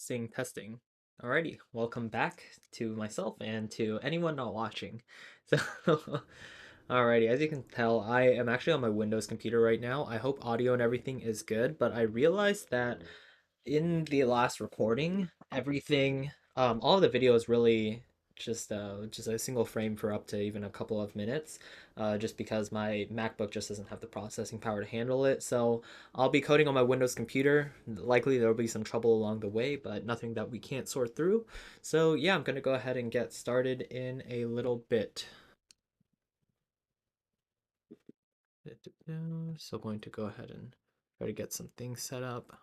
Testing, testing. Alrighty, welcome back to myself and to anyone not watching. So, alrighty, as you can tell, I am actually on my Windows computer right now. I hope audio and everything is good, but I realized that in the last recording, everything, all of the video is really just a single frame for up to even a couple of minutes, just because my MacBook just doesn't have the processing power to handle it. So I'll be coding on my Windows computer. Likely there'll be some trouble along the way, but nothing that we can't sort through. So yeah, I'm gonna go ahead and get started in a little bit. So going to go ahead and try to get some things set up.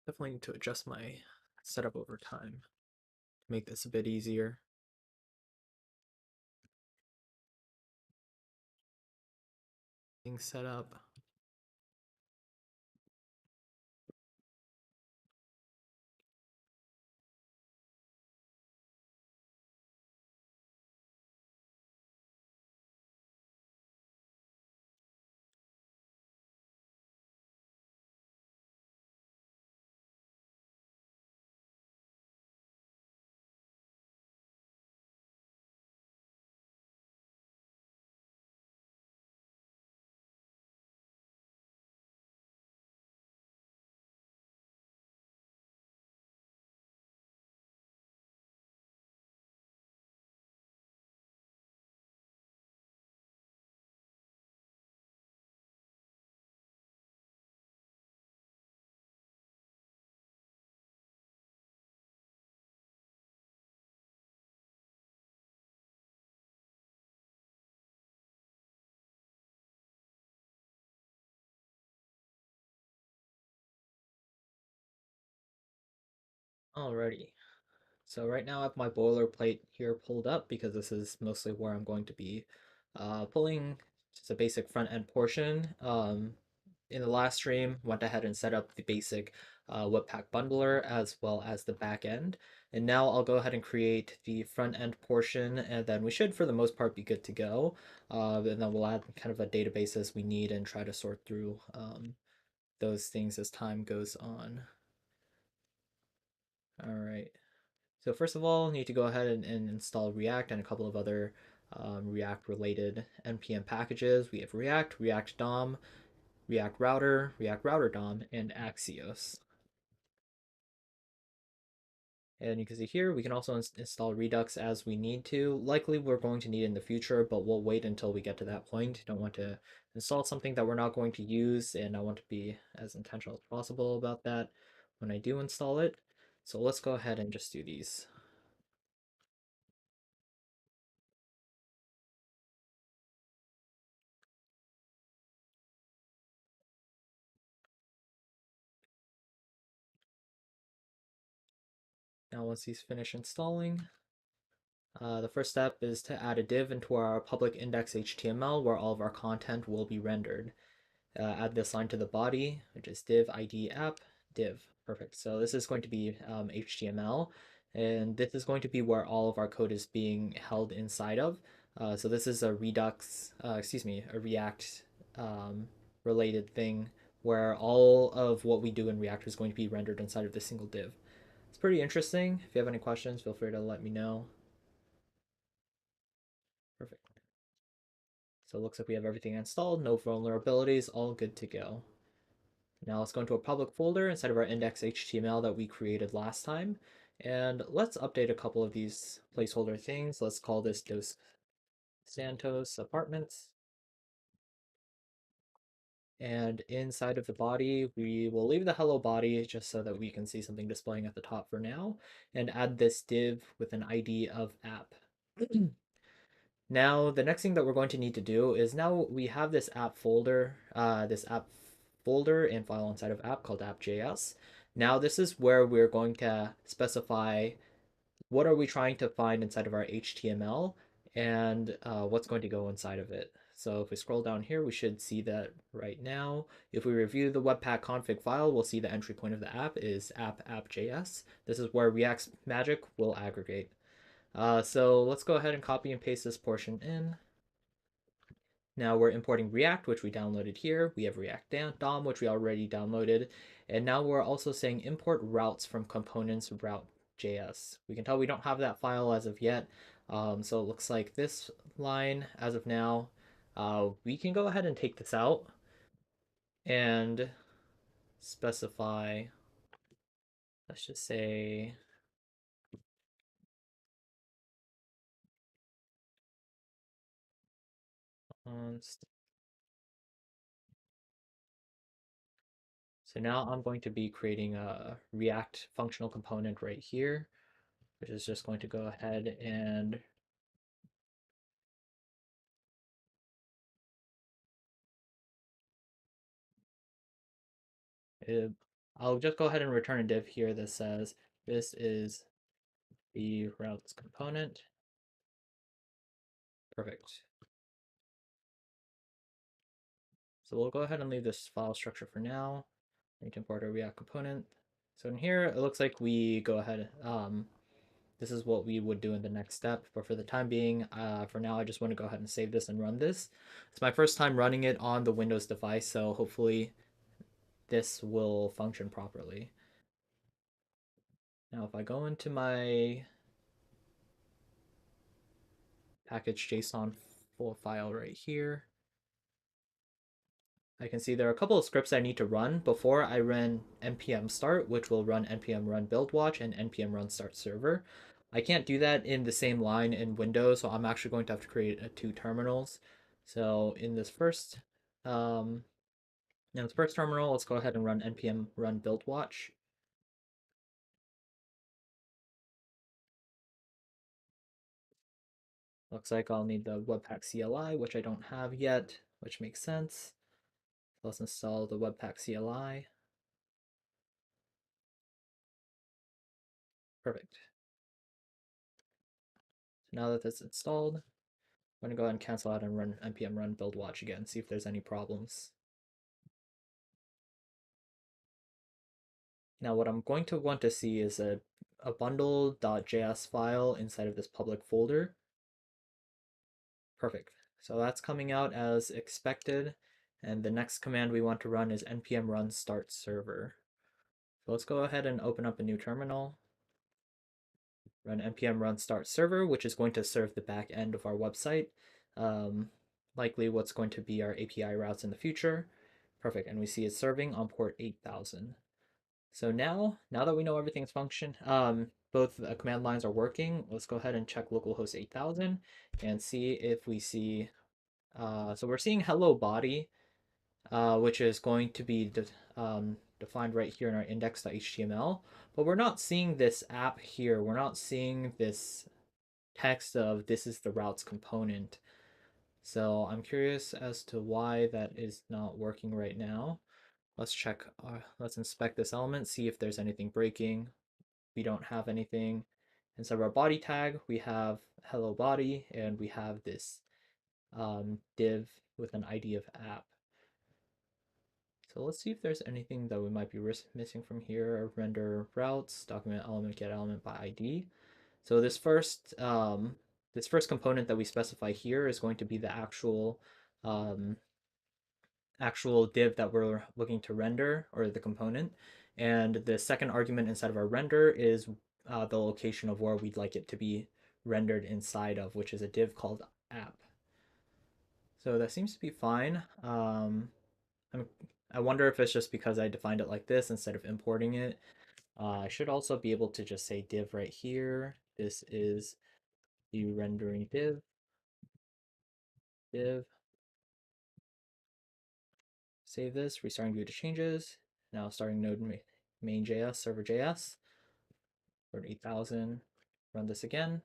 Definitely need to adjust my setup over time to make this a bit easier. Things set up. Alrighty. So right now I have my boilerplate here pulled up because this is mostly where I'm going to be pulling just a basic front end portion. In the last stream, went ahead and set up the basic Webpack bundler as well as the back end. And now I'll go ahead and create the front end portion, and then we should, for the most part, be good to go. And then we'll add kind of a database as we need and try to sort through those things as time goes on. All right. So first of all, need to go ahead and install React and a couple of other React-related NPM packages. We have React, React DOM, React Router, React Router DOM, and Axios. And you can see here, we can also install Redux as we need to. Likely we're going to need in the future, but we'll wait until we get to that point. Don't want to install something that we're not going to use, and I want to be as intentional as possible about that when I do install it. So let's go ahead and just do these. Now once these finish installing, the first step is to add a div into our public index HTML where all of our content will be rendered. Add this line to the body, which is div id app div. Perfect. So this is going to be HTML, and this is going to be where all of our code is being held inside of. So this is a a React related thing where all of what we do in React is going to be rendered inside of this single div. It's pretty interesting. If you have any questions, feel free to let me know. Perfect. So it looks like we have everything installed, no vulnerabilities, all good to go. Now let's go into a public folder inside of our index HTML that we created last time. And let's update a couple of these placeholder things. Let's call this Dos Santos Apartments. And inside of the body, we will leave the hello body just so that we can see something displaying at the top for now, and add this div with an ID of app. Now, the next thing that we're going to need to do is now we have this app folder and file inside of app called app.js. Now, this is where we're going to specify what are we trying to find inside of our HTML and what's going to go inside of it. So if we scroll down here, we should see that right now. If we review the Webpack config file, we'll see the entry point of the app is app.js. This is where React's magic will aggregate. So let's go ahead and copy and paste this portion in. Now we're importing React, which we downloaded here. We have React DOM, which we already downloaded. And now we're also saying import routes from components route.js. We can tell we don't have that file as of yet. So it looks like this line as of now. We can go ahead and take this out and specify, let's just say, so now I'm going to be creating a React functional component right here, which is just going to go ahead and I'll just go ahead and return a div here that says this is the routes component. Perfect. So we'll go ahead and leave this file structure for now. We can import our React component. So in here, it looks like we go ahead. This is what we would do in the next step. But for the time being, for now, I just want to go ahead and save this and run this. It's my first time running it on the Windows device, so hopefully this will function properly. Now, if I go into my package.json file right here, I can see there are a couple of scripts I need to run before I run npm start, which will run npm run build watch and npm run start server. I can't do that in the same line in Windows, so I'm actually going to have to create two terminals. So um, in this first terminal, let's go ahead and run npm run build watch. Looks like I'll need the Webpack CLI, which I don't have yet, which makes sense. Let's install the Webpack CLI. Perfect. So now that that's installed, I'm going to go ahead and cancel out and run npm run build watch again, see if there's any problems. Now what I'm going to want to see is a bundle.js file inside of this public folder. Perfect. So that's coming out as expected. And the next command we want to run is npm run start server. So let's go ahead and open up a new terminal. Run npm run start server, which is going to serve the back end of our website. Likely what's going to be our API routes in the future. Perfect. And we see it's serving on port 8000. So now that we know everything's function, both command lines are working. Let's go ahead and check localhost 8000 and see if we see. So we're seeing hello body, which is going to be defined right here in our index.html, but we're not seeing this app here. We're not seeing this text of this is the routes component. So I'm curious as to why that is not working right now. Let's check, let's inspect this element, see if there's anything breaking. We don't have anything. Inside of our body tag, we have hello body, and we have this div with an ID of app. So let's see if there's anything that we might be missing from here. Render routes, document element, get element by ID. So this first component that we specify here is going to be the um, actual div that we're looking to render, or the component. And the second argument inside of our render is the location of where we'd like it to be rendered inside of, which is a div called app. So that seems to be fine. I wonder if it's just because I defined it like this instead of importing it. I should also be able to just say div right here. This is the rendering div. Save this, restarting view to changes. Now starting node main.js, server.js, for 8000. Run this again,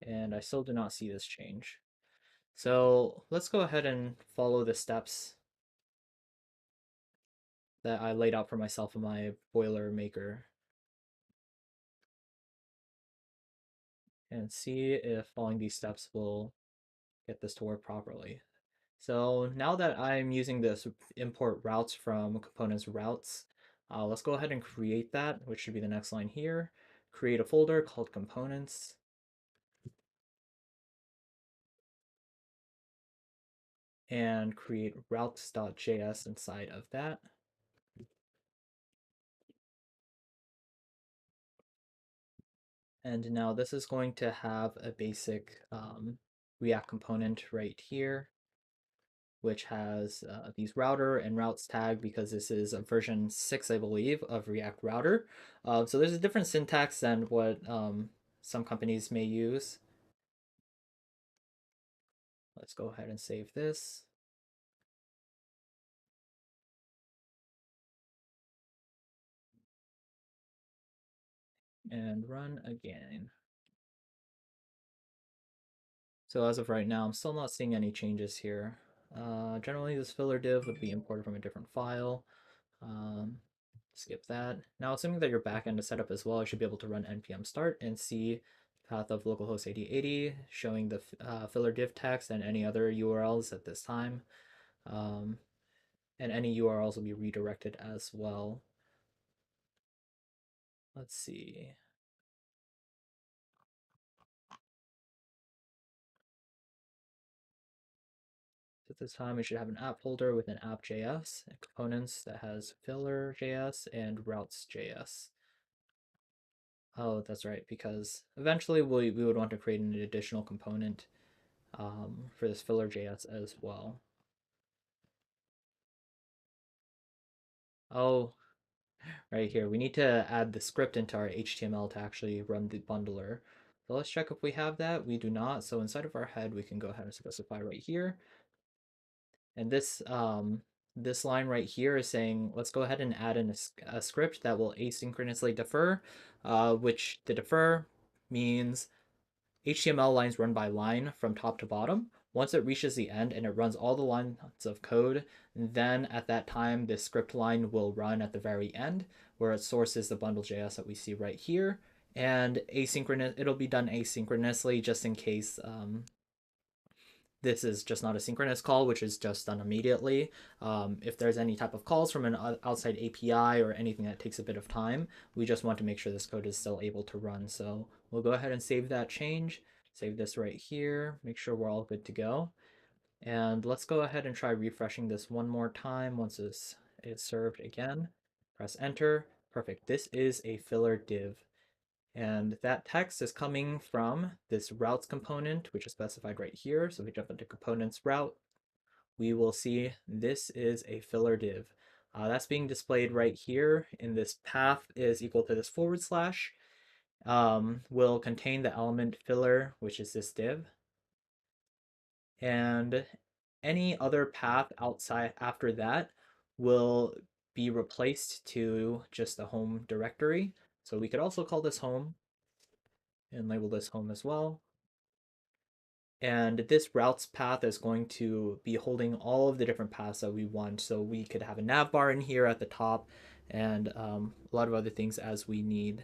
and I still do not see this change. So let's go ahead and follow the steps that I laid out for myself in my boiler maker and see if following these steps will get this to work properly. So now that I'm using this import routes from components routes, let's go ahead and create that, which should be the next line here. Create a folder called components. and create routes.js inside of that. And now this is going to have a basic React component right here, which has these router and routes tag because this is a version 6, I believe, of React Router. So there's a different syntax than what some companies may use. Let's go ahead and save this. And run again. So as of right now, I'm still not seeing any changes here. Generally, this filler div would be imported from a different file. Um, skip that. Now, assuming that your backend is set up as well, I should be able to run npm start and see path of localhost 8080, showing the filler div text and any other URLs at this time. And any URLs will be redirected as well. Let's see. At this time, we should have an app folder with an app.js and components that has filler.js and routes.js. Oh, that's right, because eventually we would want to create an additional component for this filler.js as well. Oh, right here. We need to add the script into our HTML to actually run the bundler. So let's check if we have that. We do not. So inside of our head, we can go ahead and specify right here. And this line right here is saying, let's go ahead and add in a script that will asynchronously defer, which the defer means HTML lines run by line from top to bottom. Once it reaches the end and it runs all the lines of code, then at that time, this script line will run at the very end, where it sources the bundle.js that we see right here. And it'll be done asynchronously just in case this is just not a synchronous call, which is just done immediately. If there's any type of calls from an outside API or anything that takes a bit of time, we just want to make sure this code is still able to run. So we'll go ahead and save that change, save this right here, make sure we're all good to go. And let's go ahead and try refreshing this one more time once this is served again. Press enter. Perfect. This is a filler div. And that text is coming from this routes component, which is specified right here. So if we jump into components route, we will see this is a filler div. That's being displayed right here in this path is equal to this / will contain the element filler, which is this div. And any other path outside after that will be replaced to just the home directory. So we could also call this home and label this home as well. And this routes path is going to be holding all of the different paths that we want. So we could have a nav bar in here at the top and a lot of other things as we need.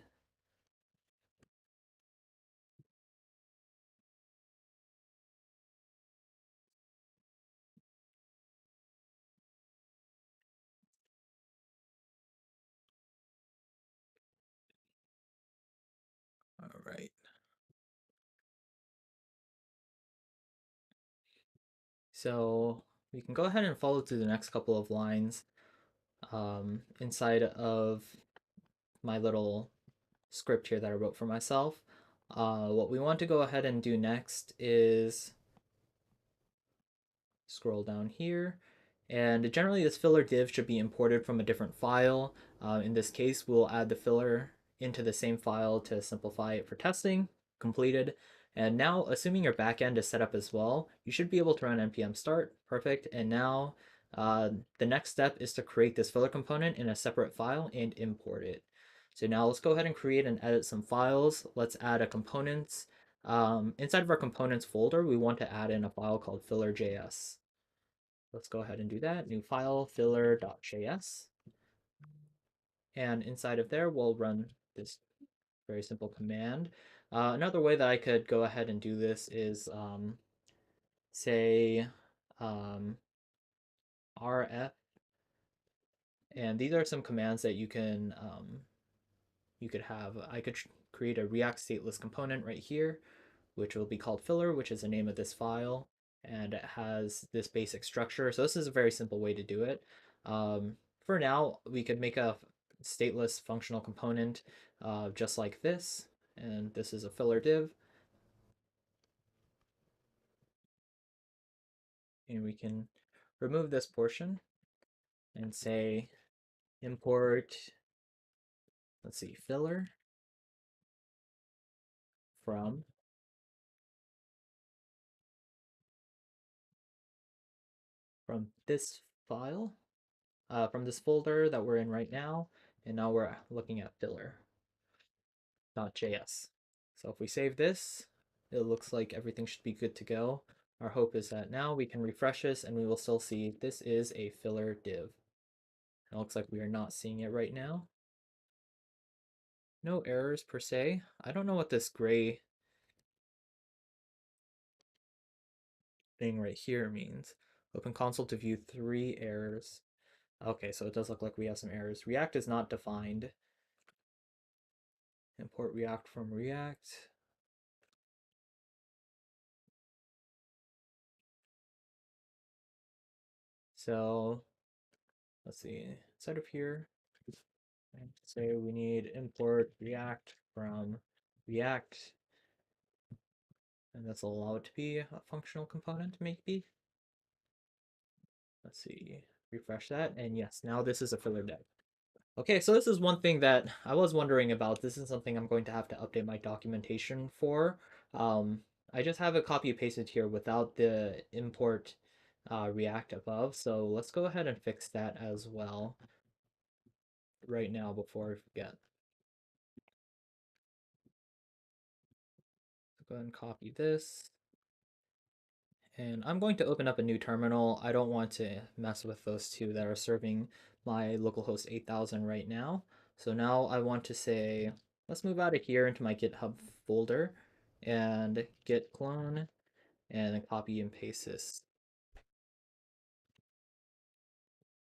All right. So we can go ahead and follow through the next couple of lines inside of my little script here that I wrote for myself. What we want to go ahead and do next is scroll down here. And generally this filler div should be imported from a different file. In this case, we'll add the filler into the same file to simplify it for testing. Completed. And now, assuming your backend is set up as well, you should be able to run npm start. Perfect. And now the next step is to create this filler component in a separate file and import it. So now let's go ahead and create and edit some files. Let's add a components. Inside of our components folder, we want to add in a file called filler.js. Let's go ahead and do that. New file, filler.js. And inside of there, we'll run this very simple command. Another way that I could go ahead and do this is say rf, and these are some commands that you could have. I could create a React stateless component right here, which will be called filler, which is the name of this file. and it has this basic structure. So this is a very simple way to do it. Um, for now, we could make a stateless functional component just like this, and this is a filler div, and we can remove this portion and say import, let's see, filler from this file, from this folder that we're in right now, and now we're looking at filler.js. So if we save this, it looks like everything should be good to go. Our hope is that now we can refresh this and we will still see this is a filler div. It looks like we are not seeing it right now. No errors per se. I don't know what this gray thing right here means. Open console to view 3 errors. Okay, so it does look like we have some errors. React is not defined. Import React from React. So let's see, inside of here, say we need import React from React, and this will allow it to be a functional component, maybe. Let's see, refresh that, and yes, now this is a filler div. Okay, so this is one thing that I was wondering about. This is something I'm going to have to update my documentation for. I just have it copy pasted here without the import React above, so let's go ahead and fix that as well right now before I forget. So go ahead and copy this. And I'm going to open up a new terminal. I don't want to mess with those two that are serving my localhost 8000 right now. So now I want to say, let's move out of here into my GitHub folder and git clone and copy and paste this.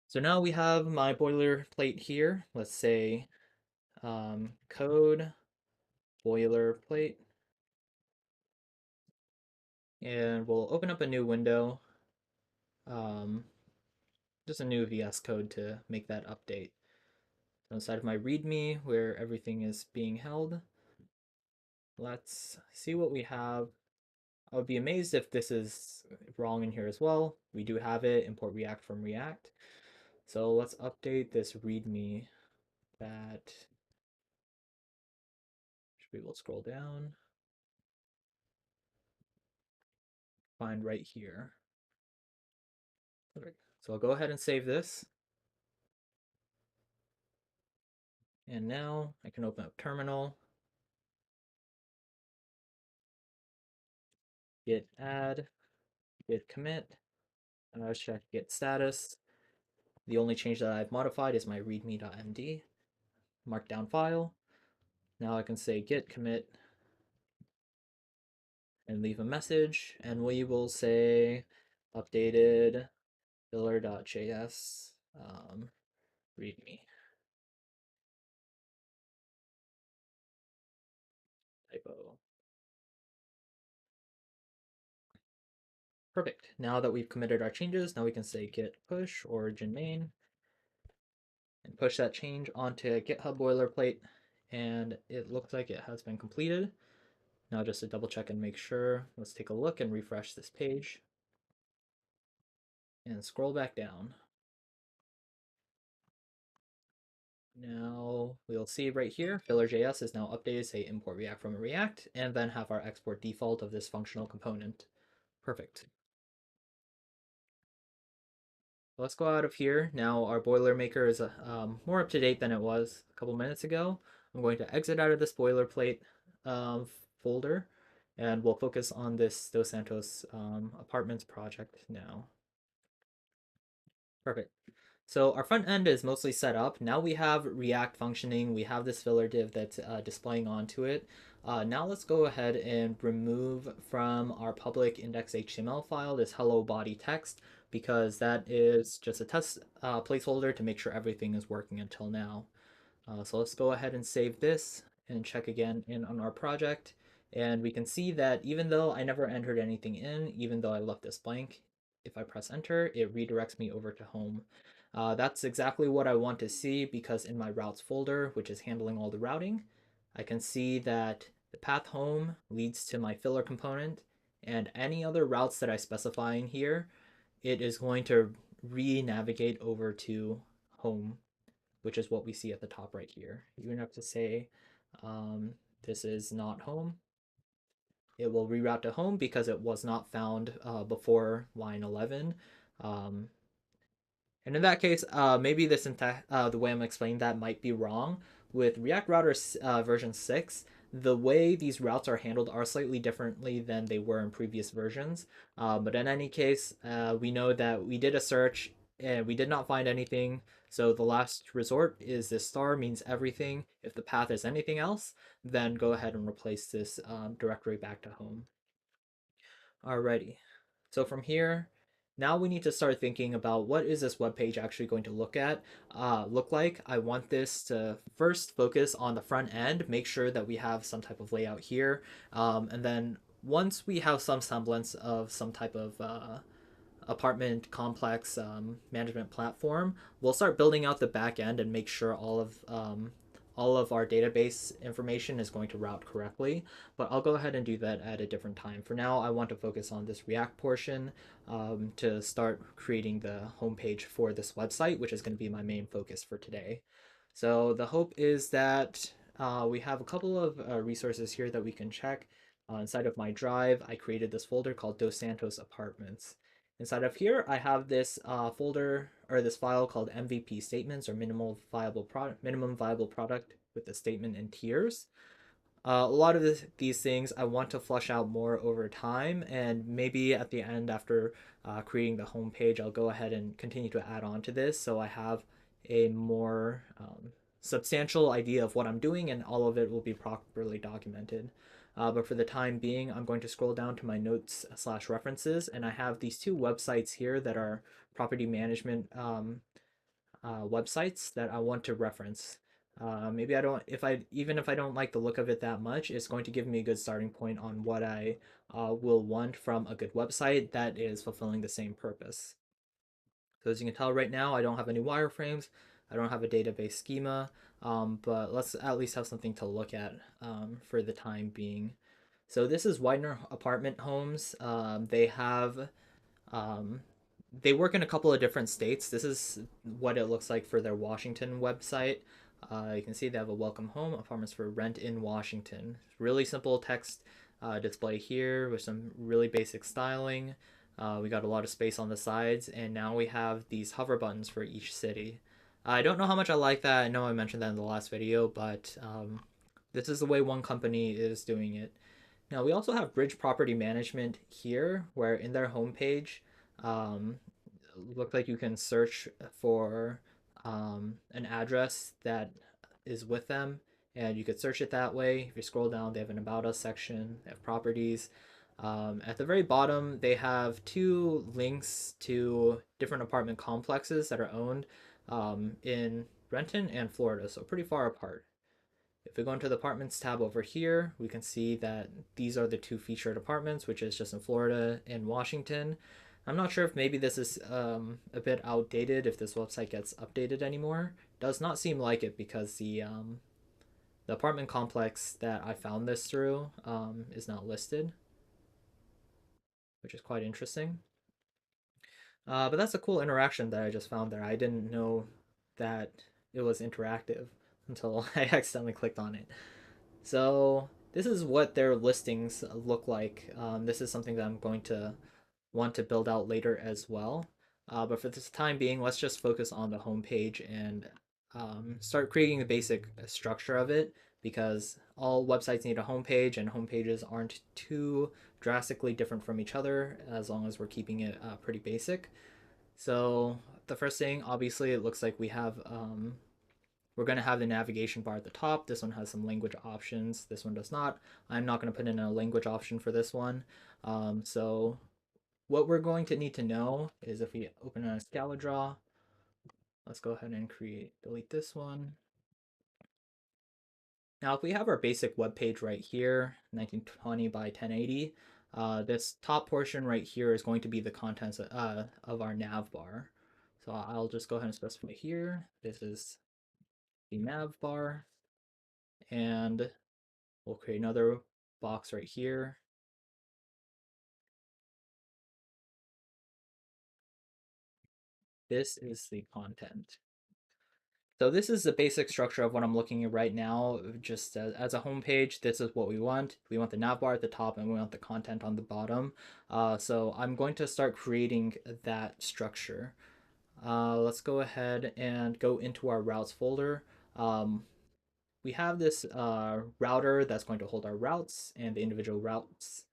So now we have my boilerplate here. Let's say code boilerplate. And we'll open up a new window. Just a new VS Code to make that update. So inside of my README, where everything is being held, let's see what we have. I would be amazed if this is wrong in here as well. We do have it, import React from React. So let's update this README that should be able to scroll down, find right here. Perfect. So I'll go ahead and save this. And now I can open up terminal, git add, git commit, and I'll check git status. The only change that I've modified is my readme.md markdown file. Now I can say git commit and leave a message, and we will say updated filler.js readme typo. Perfect. Now that we've committed our changes, now we can say git push origin main and push that change onto GitHub boilerplate, and it looks like it has been completed. Now just to double check and make sure, let's take a look and refresh this page and scroll back down. Now we'll see right here, filler.js is now updated, say import React from React, and then have our export default of this functional component. Perfect. Let's go out of here. Now our Boilermaker is more up to date than it was a couple minutes ago. I'm going to exit out of this boilerplate um, folder, and we'll focus on this Dos Santos apartments project now. Perfect. So our front end is mostly set up. Now we have React functioning. We have this filler div that's displaying onto it. Now let's go ahead and remove from our public index.html file this hello body text, because that is just a test placeholder to make sure everything is working until now. So let's go ahead and save this and check again in on our project. And we can see that even though I never entered anything in, even though I left this blank, if I press enter, it redirects me over to home. That's exactly what I want to see because in my routes folder, which is handling all the routing, I can see that the path home leads to my filler component, and any other routes that I specify in here, it is going to re-navigate over to home, which is what we see at the top right here. You're going to have to say um, this is not home. It will reroute to home because it was not found before line 11. Um, and in that case, maybe the way I'm explaining that might be wrong. With React Router version 6, the way these routes are handled are slightly differently than they were in previous versions. But in any case, we know that we did a search and we did not find anything. So the last resort is this star means everything. If the path is anything else, then go ahead and replace this directory back to home. Alrighty. So from here, now we need to start thinking about what is this web page actually going to look like. I want this to first focus on the front end, make sure that we have some type of layout here, and then once we have some semblance of some type of apartment complex management platform, we'll start building out the back end and make sure all of our database information is going to route correctly. But I'll go ahead and do that at a different time. For now, I want to focus on this React portion to start creating the homepage for this website, which is going to be my main focus for today. So the hope is that we have a couple of resources here that we can check. Inside of my drive, I created this folder called Dos Santos Apartments. Inside of here, I have this folder or this file called MVP statements or minimum viable product with the statement in tiers. A lot of these things I want to flush out more over time, and maybe at the end after creating the home page, I'll go ahead and continue to add on to this so I have a more substantial idea of what I'm doing, and all of it will be properly documented. But for the time being, I'm going to scroll down to my notes slash references, and I have these two websites here that are property management websites that I want to reference. Maybe I don't, if I, even if I don't like the look of it that much, it's going to give me a good starting point on what I will want from a good website that is fulfilling the same purpose. So as you can tell right now, I don't have any wireframes. I don't have a database schema, but let's at least have something to look at for the time being. So this is Widener Apartment Homes. Um, they work in a couple of different states. This is what it looks like for their Washington website. You can see they have a welcome home apartments for rent in Washington. Really simple text display here with some really basic styling. We got a lot of space on the sides, and now we have these hover buttons for each city. I don't know how much I like that. I know I mentioned that in the last video, but this is the way one company is doing it. Now we also have Bridge Property Management here, where in their homepage, um, look like you can search for an address that is with them, and you could search it that way. If you scroll down, they have an About Us section, they have properties. At the very bottom, they have two links to different apartment complexes that are owned in Renton and Florida, so pretty far apart. If we go into the apartments tab over here, we can see that these are the two featured apartments, which is just in Florida and Washington. I'm not sure if maybe this is a bit outdated if this website gets updated anymore. Does not seem like it because the apartment complex that I found this through is not listed, which is quite interesting. But that's a cool interaction that I just found there. I didn't know that it was interactive until I accidentally clicked on it. So this is what their listings look like. This is something that I'm going to want to build out later as well. But for this time being, let's just focus on the homepage and start creating the basic structure of it because all websites need a homepage and homepages aren't too drastically different from each other as long as we're keeping it pretty basic. So the first thing, obviously, it looks like we're going to have the navigation bar at the top. This one has some language options. This one does not. I'm not going to put in a language option for this one. So what we're going to need to know is if we open a Scala draw, let's go ahead and delete this one. Now, if we have our basic web page right here, 1920 by 1080, this top portion right here is going to be the contents of our nav bar. So I'll just go ahead and specify here. This is the nav bar, and we'll create another box right here. This is the content. So this is the basic structure of what I'm looking at right now. Just as a home page, this is what we want. We want the navbar at the top and we want the content on the bottom. So I'm going to start creating that structure. Let's go ahead and go into our routes folder. We have this router that's going to hold our routes and the individual routes,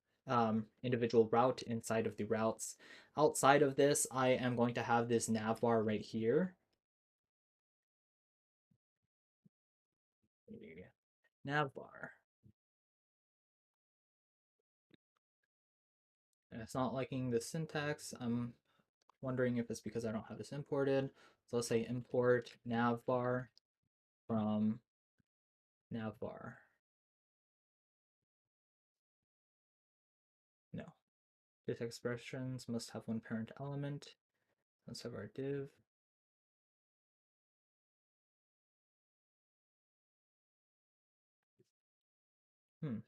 individual route inside of the routes. Outside of this, I am going to have this navbar right here. Navbar. And it's not liking the syntax. I'm wondering if it's because I don't have this imported. So let's say import navbar from navbar. No. This expressions must have one parent element. Let's have our div. Hmm.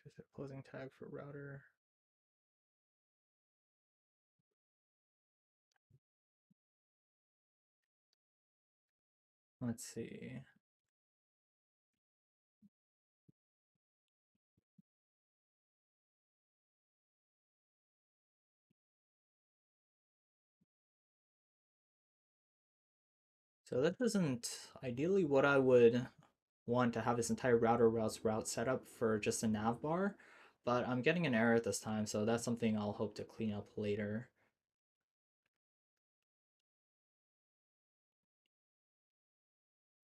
Just a closing tag for router. Let's see. So this isn't ideally what I would want to have this entire router route set up for just a nav bar, but I'm getting an error at this time, so that's something I'll hope to clean up later.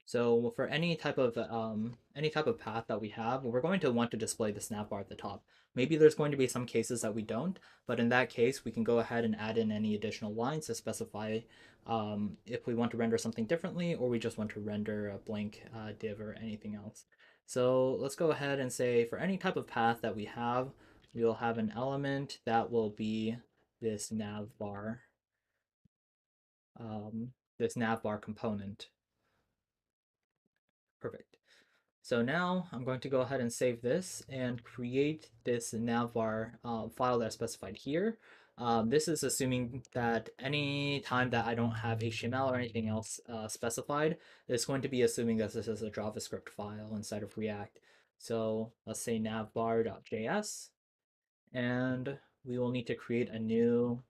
So for any type of path that we have, we're going to want to display the snap bar at the top. Maybe there's going to be some cases that we don't, but in that case, we can go ahead and add in any additional lines to specify if we want to render something differently or we just want to render a blank div or anything else. So let's go ahead and say for any type of path that we have, we'll have an element that will be this nav bar, this nav bar component. Perfect. So now I'm going to go ahead and save this and create this navbar file that's specified here. This is assuming that any time that I don't have HTML or anything else specified, it's going to be assuming that this is a JavaScript file instead of React. So let's say navbar.js, and we will need to create a new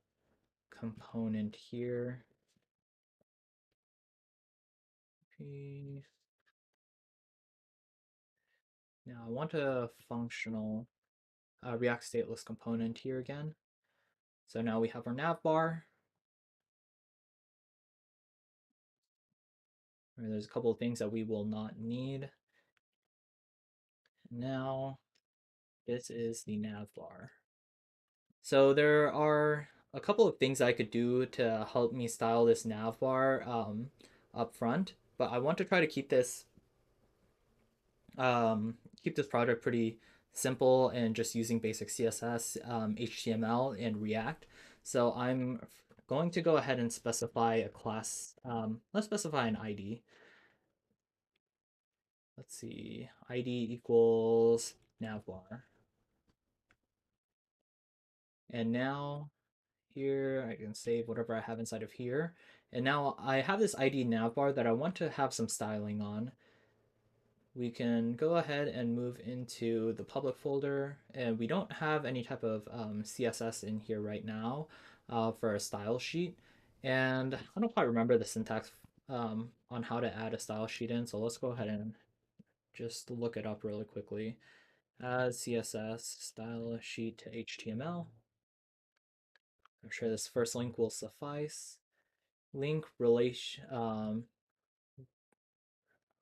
component here. Now I want a functional React stateless component here again. So now we have our nav bar. There's a couple of things that we will not need. Now this is the nav bar. So there are a couple of things I could do to help me style this nav bar up front, but I want to try to keep this project pretty simple and just using basic CSS, HTML, and React. So I'm going to go ahead and specify a class. Let's specify an ID. Let's see, ID equals navbar. And now here I can save whatever I have inside of here. And now I have this ID navbar that I want to have some styling on. We can go ahead and move into the public folder, and we don't have any type of CSS in here right now for a style sheet. And I don't quite remember the syntax on how to add a style sheet in, so let's go ahead and just look it up really quickly. Add CSS style sheet to HTML. I'm sure this first link will suffice. Link relation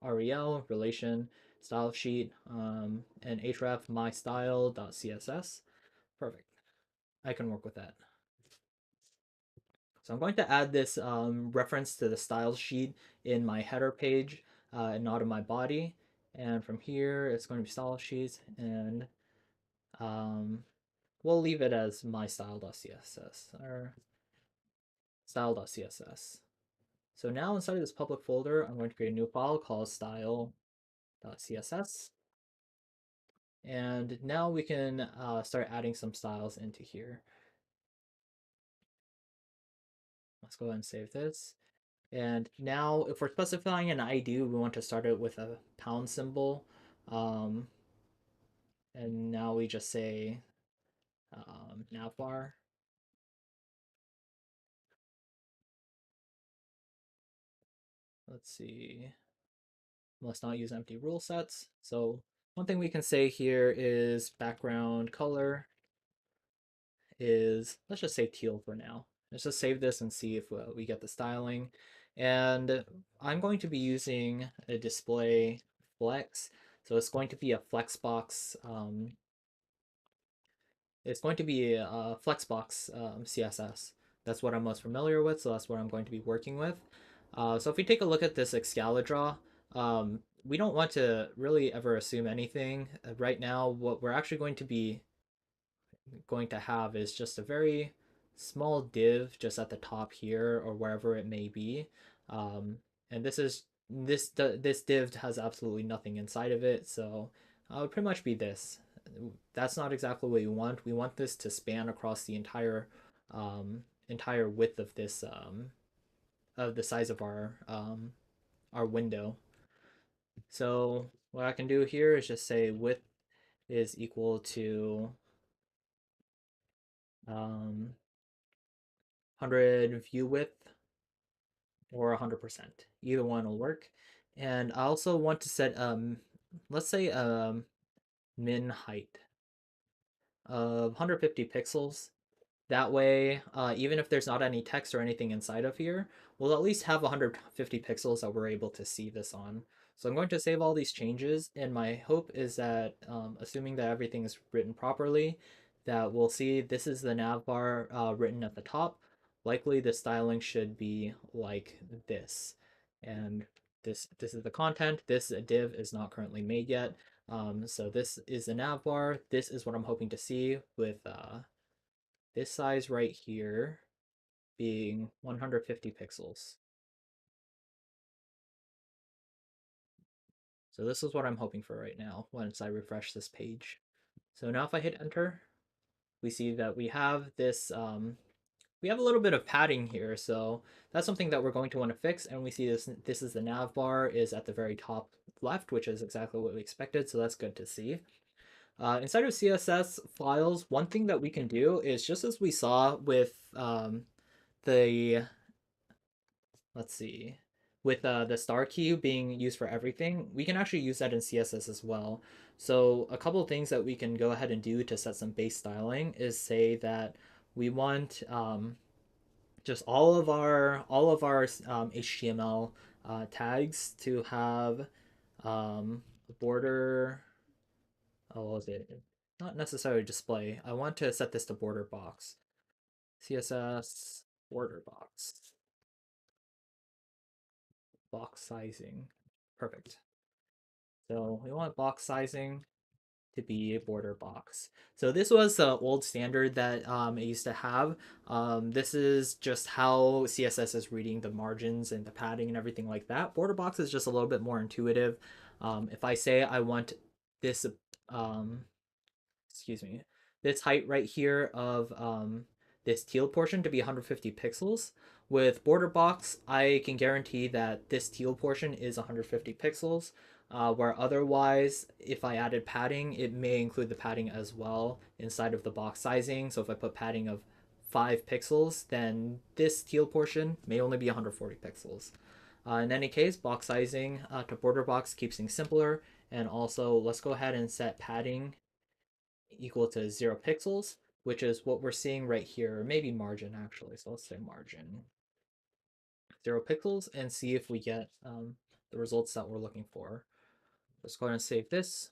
rel relation style sheet, and href mystyle.css. Perfect. I can work with that. So I'm going to add this reference to the style sheet in my header page and not in my body. And from here, it's going to be style sheets, and um, we'll leave it as my style.css or style.css. So now inside of this public folder, I'm going to create a new file called style.css. And now we can start adding some styles into here. Let's go ahead and save this. And now if we're specifying an ID, we want to start it with a pound symbol. Um, and now we just say navbar. Let's see. Let's not use empty rule sets. So one thing we can say here is background color is, let's just say teal for now. Let's just save this and see if we get the styling. And I'm going to be using a display flex. So it's going to be a flexbox. It's going to be a flexbox CSS. That's what I'm most familiar with. So that's what I'm going to be working with. So if we take a look at this Excalibur, we don't want to really ever assume anything. Right now, what we're actually going to have is just a very small div just at the top here or wherever it may be. And this div has absolutely nothing inside of it, so it would pretty much be this. That's not exactly what we want. We want this to span across the entire width of the size of our window. So what I can do here is just say width is equal to 100 view width or 100%. Either one will work. And I also want to set let's say min height of 150 pixels. That way, even if there's not any text or anything inside of here, we'll at least have 150 pixels that we're able to see this on. So I'm going to save all these changes, and my hope is that, assuming that everything is written properly, that we'll see this is the navbar written at the top. Likely the styling should be like this. And this is the content. This div is not currently made yet. So this is the navbar. This is what I'm hoping to see with this size right here being 150 pixels. So this is what I'm hoping for right now once I refresh this page. So now if I hit enter, we see that we have this, we have a little bit of padding here. So that's something that we're going to want to fix. And we see this is the nav bar is at the very top left, which is exactly what we expected. So that's good to see. Inside of CSS files, one thing that we can do is just as we saw with the let's see, with the star key being used for everything, we can actually use that in CSS as well. So a couple of things that we can go ahead and do to set some base styling is say that we want just all of our HTML tags to have a border. Oh, what was it? Not necessarily display. I want to set this to border box. CSS border box sizing. Perfect. So we want box sizing to be a border box. So this was the old standard that it used to have. This is just how CSS is reading the margins and the padding and everything like that. Border box is just a little bit more intuitive. If I say I want this, um, excuse me, this height right here of this teal portion to be 150 pixels. With border box, I can guarantee that this teal portion is 150 pixels, where otherwise, if I added padding, it may include the padding as well inside of the box sizing. So if I put padding of 5 pixels, then this teal portion may only be 140 pixels. In any case, box sizing to border box keeps things simpler. And also, let's go ahead and set padding equal to 0 pixels, which is what we're seeing right here, or maybe margin actually. So let's say margin 0 pixels and see if we get the results that we're looking for. Let's go ahead and save this.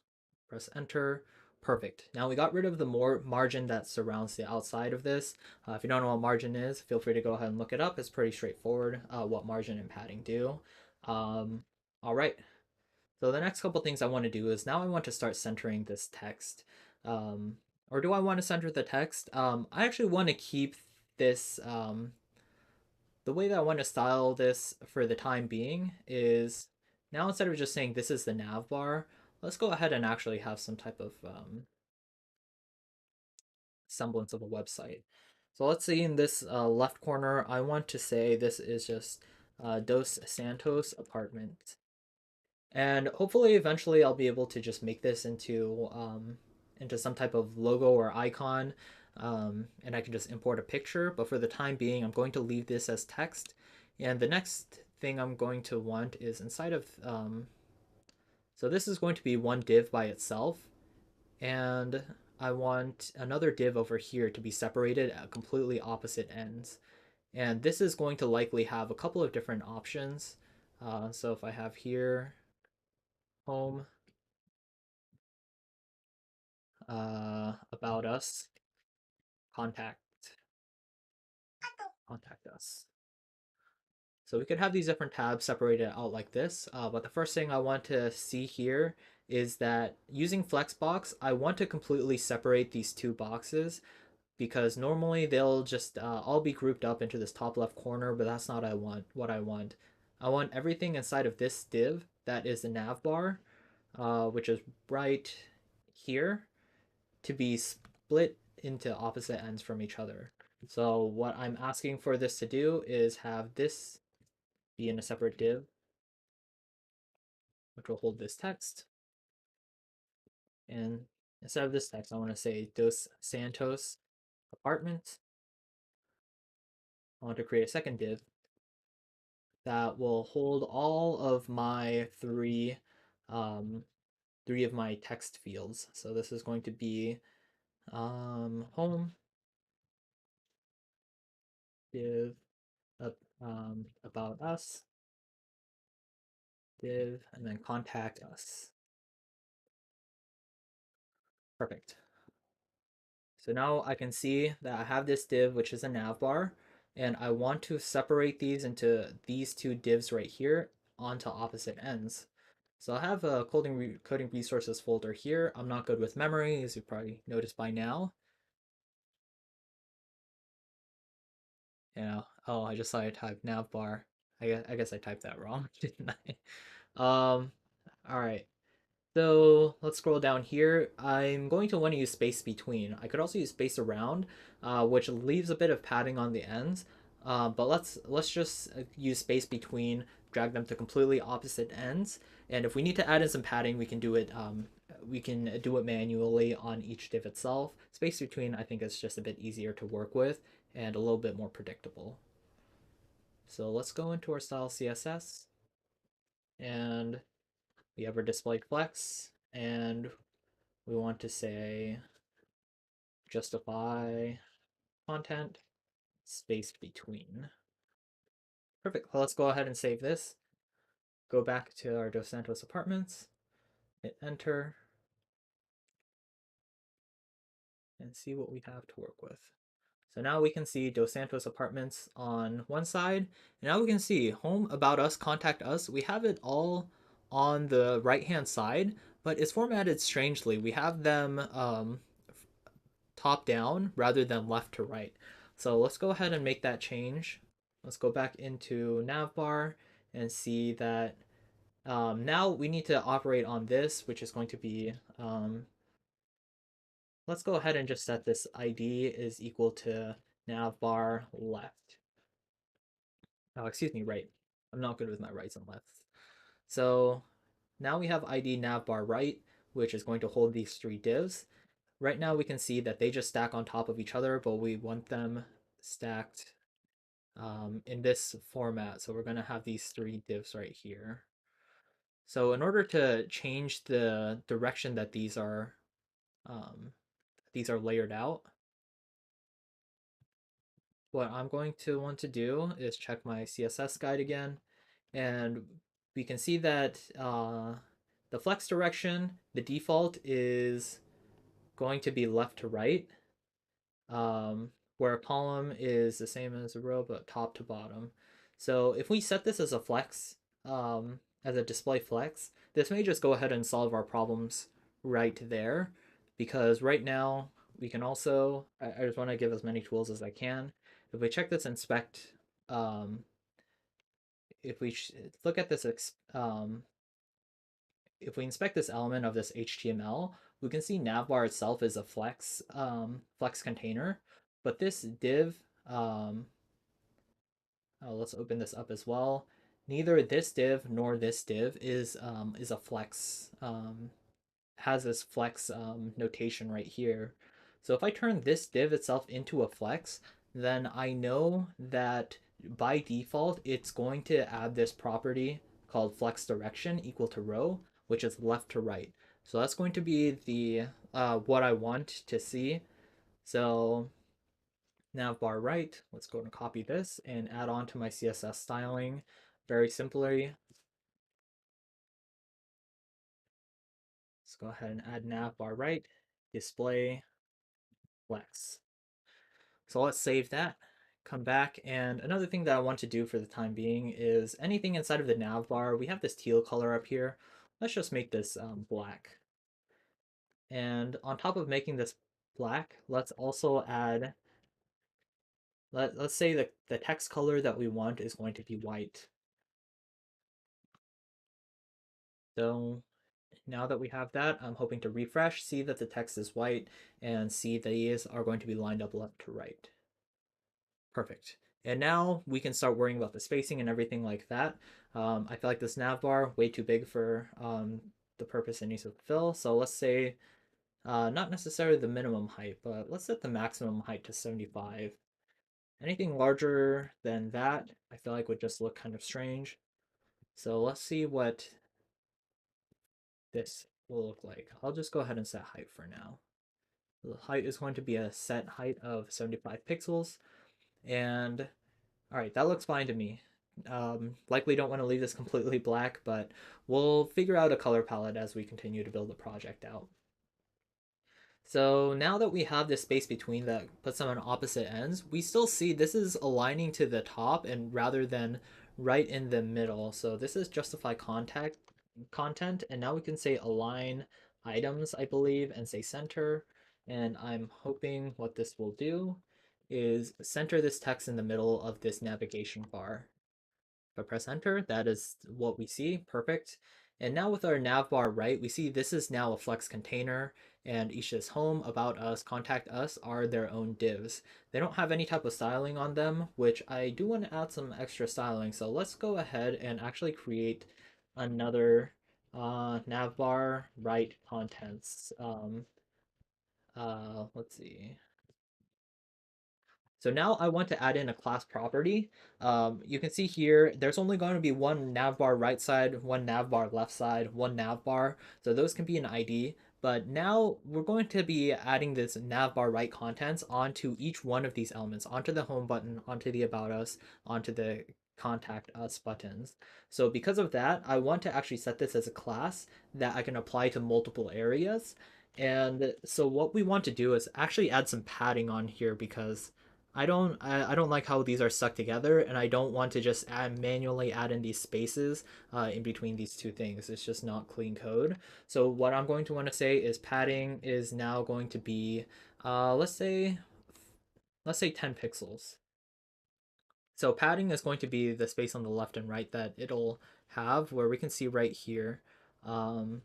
Press enter. Perfect. Now we got rid of the more margin that surrounds the outside of this. If you don't know what margin is, feel free to go ahead and look it up. It's pretty straightforward what margin and padding do. All right. So the next couple things I want to do is now I want to start centering this text. Um, or do I want to center the text? I actually want to keep this the way that I want to style this for the time being is now instead of just saying this is the nav bar, let's go ahead and actually have some type of semblance of a website. So let's see in this left corner, I want to say this is just Dos Santos apartment. And hopefully eventually I'll be able to just make this into some type of logo or icon, and I can just import a picture. But for the time being, I'm going to leave this as text. And the next thing I'm going to want is inside of so this is going to be one div by itself, and I want another div over here to be separated at completely opposite ends. And this is going to likely have a couple of different options. So if I have here home, about us, contact, contact us. So we could have these different tabs separated out like this, but the first thing I want to see here is that using Flexbox, I want to completely separate these two boxes because normally they'll just all be grouped up into this top left corner, but that's not what I want. I want everything inside of this div that is the nav bar, which is right here, to be split into opposite ends from each other. So what I'm asking for this to do is have this be in a separate div, which will hold this text. And instead of this text, I want to say Dos Santos apartment. I want to create a second div that will hold all of my three of my text fields. So this is going to be home div about us div and then contact us. Perfect. So now I can see that I have this div, which is a nav bar, and I want to separate these into these two divs right here onto opposite ends. So I have a coding resources folder here. I'm not good with memory, as you probably noticed by now. Yeah. Oh, I just saw I typed nav bar. I guess I typed that wrong, didn't I? All right. So let's scroll down here. I'm going to want to use space between. I could also use space around, which leaves a bit of padding on the ends. But let's just use space between, drag them to completely opposite ends. And if we need to add in some padding, we can do it. We can do it manually on each div itself. Space between, I think, is just a bit easier to work with and a little bit more predictable. So let's go into our style CSS, and we have our display flex, and we want to say justify content space between. Perfect. Well, let's go ahead and save this. Go back to our Dos Santos apartments, hit enter, and see what we have to work with. So now we can see Dos Santos apartments on one side, and now we can see home, about us, contact us. We have it all on the right hand side, but it's formatted strangely. We have them top down rather than left to right. So let's go ahead and make that change. Let's go back into navbar and see that now we need to operate on this, which is going to be, let's go ahead and just set this ID is equal to navbar left. Oh, excuse me, right. I'm not good with my rights and lefts. So now we have ID navbar right, which is going to hold these three divs. Right now we can see that they just stack on top of each other, but we want them stacked in this format. So we're going to have these three divs right here. So in order to change the direction that these are layered out, what I'm going to want to do is check my CSS guide again, and we can see that the flex direction, the default is going to be left to right, where a column is the same as a row but top to bottom. So if we set this as a flex, as a display flex, this may just go ahead and solve our problems right there, because right now we can also, I just want to give as many tools as I can. If we check this inspect, um, if we look at this, if we inspect this element of this HTML, we can see navbar itself is a flex container, but this div, let's open this up as well. Neither this div nor this div is a flex, has this flex notation right here. So if I turn this div itself into a flex, then I know that by default it's going to add this property called flex direction equal to row, which is left to right. So that's going to be the what I want to see. So navbar right, let's go and copy this and add on to my CSS styling very simply. Let's go ahead and add navbar right, display flex. So let's save that, come back, and another thing that I want to do for the time being is anything inside of the nav bar, we have this teal color up here. Let's just make this black. And on top of making this black, let's also add, let's say that the text color that we want is going to be white. So now that we have that, I'm hoping to refresh, see that the text is white, and see these are going to be lined up left to right. Perfect. And now we can start worrying about the spacing and everything like that. I feel like this nav bar way too big for the purpose it needs to fulfill. So let's say not necessarily the minimum height, but let's set the maximum height to 75. Anything larger than that, I feel like would just look kind of strange. So let's see what this will look like. I'll just go ahead and set height for now. The height is going to be a set height of 75 pixels. And all right, that looks fine to me. Likely don't want to leave this completely black, but we'll figure out a color palette as we continue to build the project out. So now that we have this space between that puts them on opposite ends, we still see this is aligning to the top and rather than right in the middle. So this is justify content, and now we can say align items, I believe, and say center. And I'm hoping what this will do is center this text in the middle of this navigation bar. If I press enter, that is what we see. Perfect. And now with our nav bar right, we see this is now a flex container, and each is home, about us, contact us are their own divs. They don't have any type of styling on them, which I do want to add some extra styling. So let's go ahead and actually create another navbar right contents. Let's see. So now I want to add in a class property. You can see here, there's only going to be one navbar right side, one navbar left side, one navbar. So those can be an ID. But now we're going to be adding this navbar right contents onto each one of these elements, onto the home button, onto the about us, onto the contact us buttons. So because of that, I want to actually set this as a class that I can apply to multiple areas. And so what we want to do is actually add some padding on here because I don't like how these are stuck together, and I don't want to just manually add in these spaces in between these two things. It's just not clean code. So what I'm going to want to say is padding is now going to be let's say 10 pixels. So padding is going to be the space on the left and right that it'll have, where we can see right here. Um,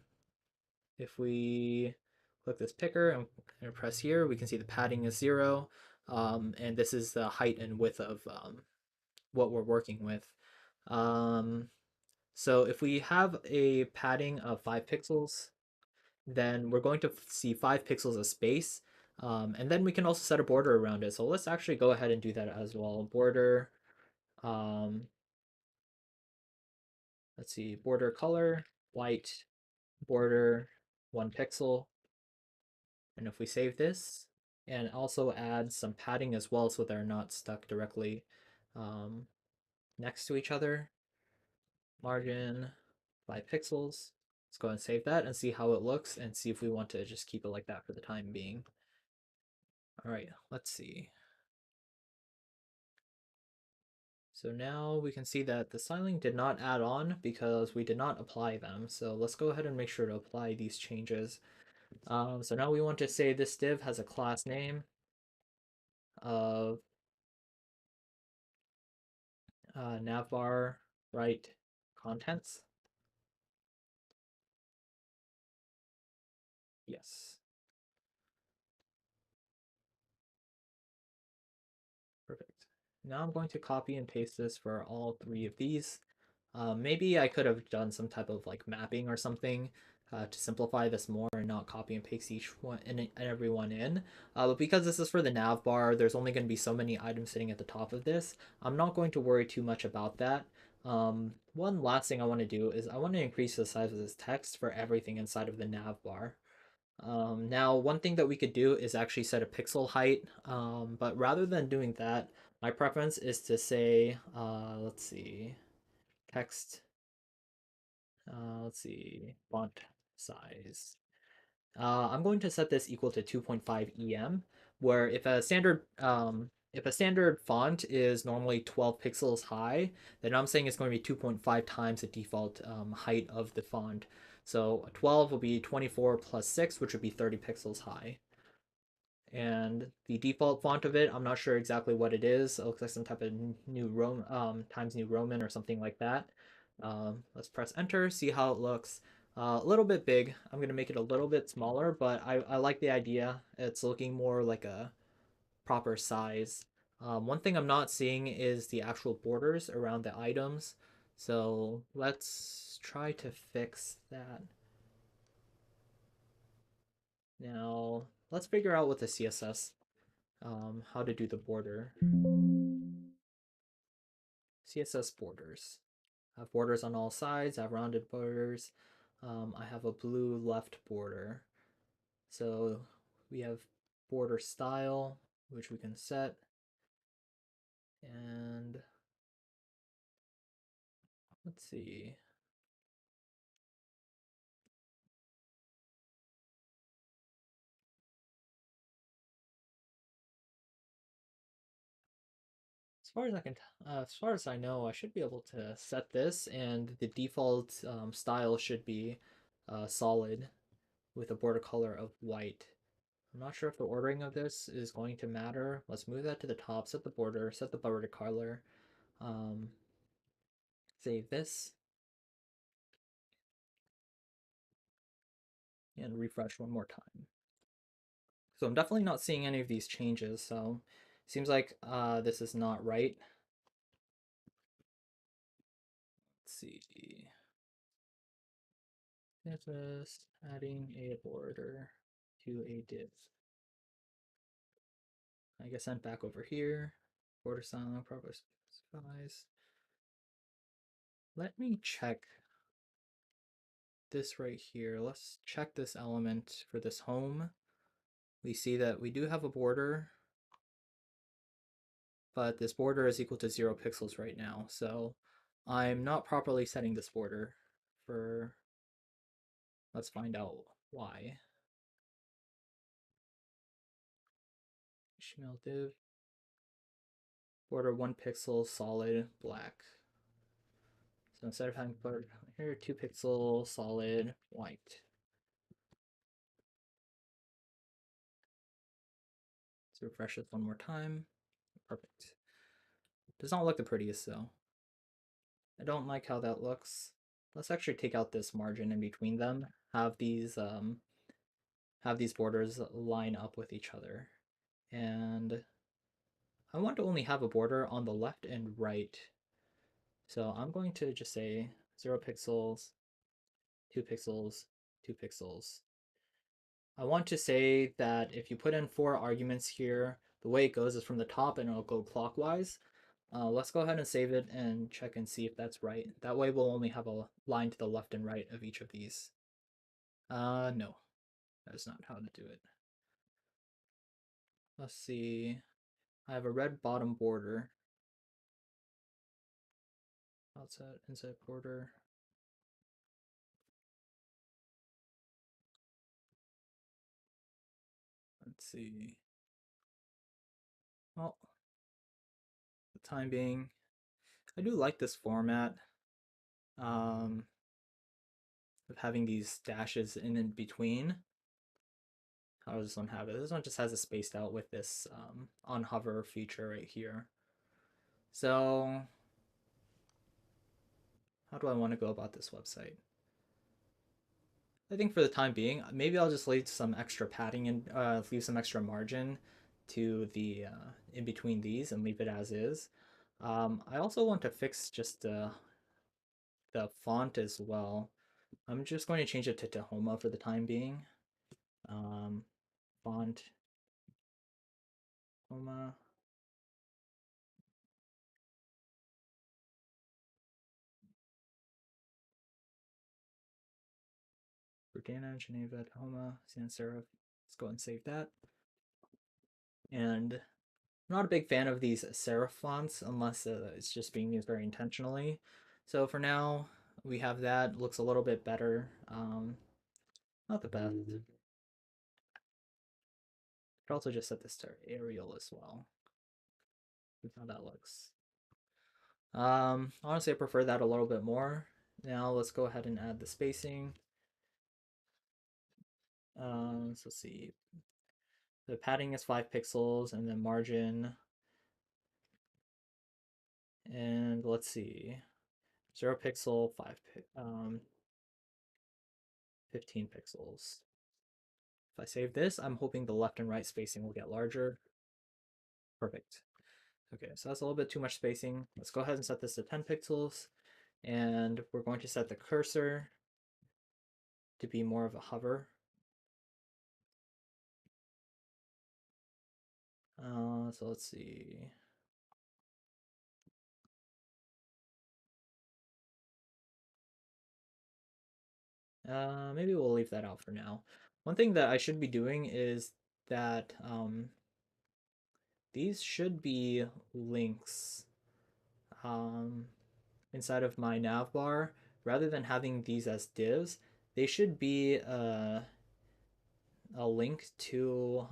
if we click this picker and press here, we can see the padding is 0. And this is the height and width of what we're working with. So if we have a padding of 5 pixels, then we're going to see 5 pixels of space. And then we can also set a border around it. So let's actually go ahead and do that as well. Border, um, let's see, border color, white, border, 1 pixel. And if we save this, and also add some padding as well so they're not stuck directly um, next to each other, margin 5 pixels. Let's go ahead and save that and see how it looks and see if we want to just keep it like that for the time being. All right, let's see. So now we can see that the styling did not add on because we did not apply them. So let's go ahead and make sure to apply these changes. So now we want to say this div has a class name of navbar right contents. Yes, perfect. Now I'm going to copy and paste this for all three of these. Maybe I could have done some type of like mapping or something to simplify this more and not copy and paste each one and every one in. But because this is for the nav bar, there's only going to be so many items sitting at the top of this. I'm not going to worry too much about that. One last thing I want to do is I want to increase the size of this text for everything inside of the nav bar. Now, one thing that we could do is actually set a pixel height, but rather than doing that, my preference is to say, let's see, text, let's see, font size. I'm going to set this equal to 2.5 EM, where if a standard font is normally 12 pixels high, then I'm saying it's going to be 2.5 times the default height of the font. So 12 will be 24 plus 6, which would be 30 pixels high. And the default font of it, I'm not sure exactly what it is. It looks like some type of new Times New Roman or something like that. Let's press enter, see how it looks. A little bit big. I'm gonna make it a little bit smaller, but I like the idea. It's looking more like a proper size. One thing I'm not seeing is the actual borders around the items. So let's try to fix that. Now, let's figure out with the CSS how to do the border. CSS borders. I have borders on all sides, I have rounded borders. I have a blue left border. So we have border style, which we can set. And let's see. As far as I know, I should be able to set this, and the default style should be solid with a border color of white. I'm not sure if the ordering of this is going to matter. Let's move that to the top, set the border, set the border color, um, save this, and refresh one more time. So I'm definitely not seeing any of these changes, so seems like this is not right. Let's see. Just adding a border to a div. I guess I'm back over here. Border style, proper size. Let me check this right here. Let's check this element for this home. We see that we do have a border, but this border is equal to 0 pixels right now. So I'm not properly setting this border for, let's find out why. HTML div, border 1 pixel, solid, black. So instead of having put here 2 pixel, solid, white. Let's refresh this one more time. Perfect. Does not look the prettiest though. I don't like how that looks. Let's actually take out this margin in between them. Have these borders line up with each other. And I want to only have a border on the left and right. So I'm going to just say 0 pixels, 2 pixels, 2 pixels. I want to say that if you put in 4 arguments here, the way it goes is from the top and it'll go clockwise. Let's go ahead and save it and check and see if that's right. That way we'll only have a line to the left and right of each of these. No, that's not how to do it. Let's see. I have a red bottom border. Outside, inside border. Let's see. Well, for the time being, I do like this format um, of having these dashes in between. How does this one have it? This one just has it spaced out with this on hover feature right here. So how do I want to go about this website? I think for the time being, maybe I'll just leave some extra padding and leave some extra margin to the in between these and leave it as is. I also want to fix just the font as well. I'm just going to change it to Tahoma for the time being. Um, Font Tahoma. Verdana, Geneva, Tahoma, Sans serif. Let's go and save that. And I'm not a big fan of these serif fonts unless it's just being used very intentionally. So for now, we have that. It looks a little bit better. Not the best. Could also just set this to Arial as well. See how that looks. Honestly, I prefer that a little bit more. Now let's go ahead and add the spacing. So let's see. The padding is 5 pixels, and then margin. And let's see, 0 pixel, 15 pixels. If I save this, I'm hoping the left and right spacing will get larger. Perfect. Okay, so that's a little bit too much spacing. Let's go ahead and set this to 10 pixels. And we're going to set the cursor to be more of a hover. So let's see. Maybe we'll leave that out for now. One thing that I should be doing is that these should be links inside of my nav bar. Rather than having these as divs, they should be a link to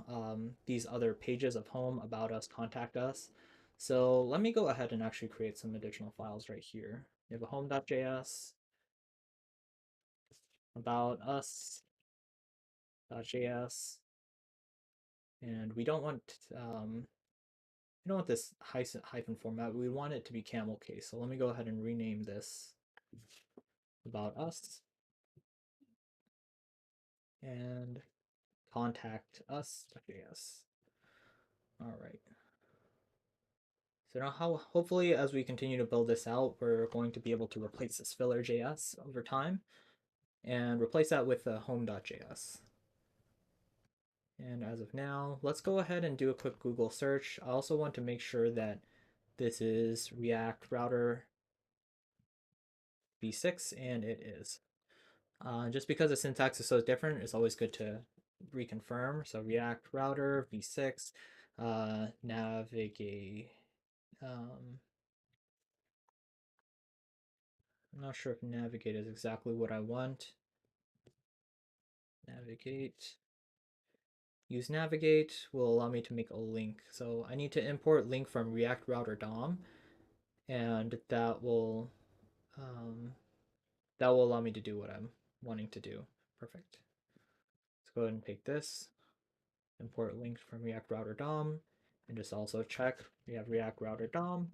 these other pages of home, about us, contact us. So let me go ahead and actually create some additional files right here. We have a home.js, about us.js, and we don't want this hyphen format. We want it to be camel case. So let me go ahead and rename this about us and contact us.js. All right. So now hopefully as we continue to build this out, we're going to be able to replace this filler.js over time and replace that with home.js. And as of now, let's go ahead and do a quick Google search. I also want to make sure that this is React Router v6, and it is. Just because the syntax is so different, it's always good to reconfirm. So React Router v6, navigate. I'm not sure if navigate is exactly what I want. Navigate. Use navigate will allow me to make a link. So I need to import link from React Router DOM, and that will allow me to do what I'm wanting to do. Perfect. Let's go ahead and take this, import link from React Router DOM, and just also check we have React Router DOM.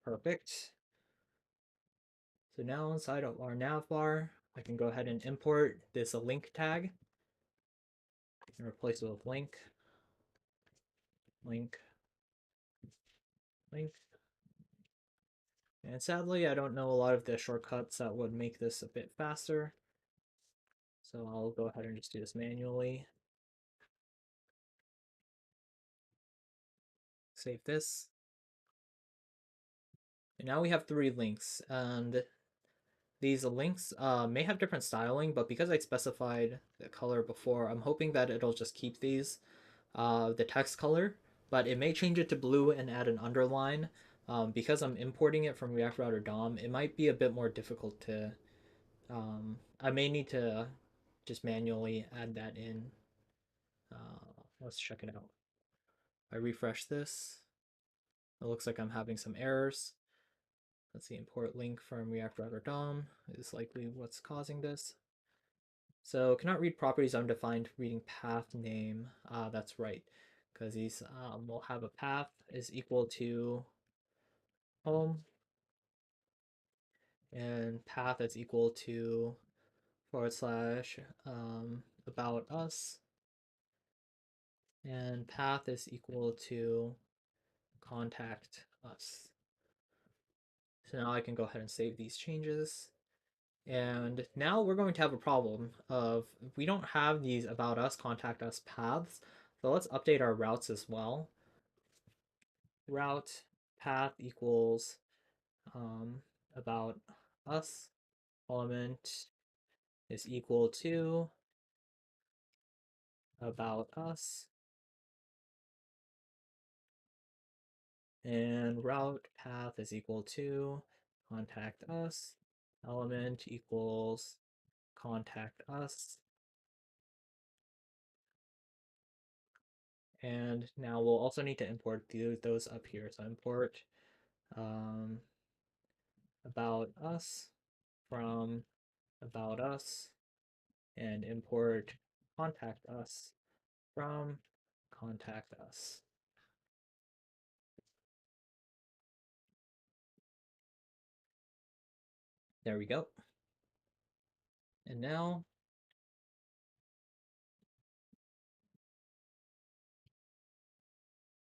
Perfect. So now inside of our nav bar, I can go ahead and import this link tag and replace it with link, link, link. And sadly, I don't know a lot of the shortcuts that would make this a bit faster. So I'll go ahead and just do this manually. Save this. And now we have 3 links, and these links may have different styling, but because I specified the color before, I'm hoping that it'll just keep these, the text color, but it may change it to blue and add an underline. Because I'm importing it from React Router DOM, it might be a bit more difficult to, I may need to just manually add that in. Let's check it out. I refresh this. It looks like I'm having some errors. Let's see, import link from React Router DOM is likely what's causing this. So cannot read properties undefined reading path name. That's right, because these will have a path is equal to home and path is equal to forward slash about us and path is equal to contact us. So now I can go ahead and save these changes. And now we're going to have a problem of we don't have these about us, contact us paths. So let's update our routes as well. Route path equals about us element is equal to about us and route path is equal to contact us element equals contact us. And now we'll also need to import those up here. So import um, about us from about us and import contact us from contact us. There we go. And now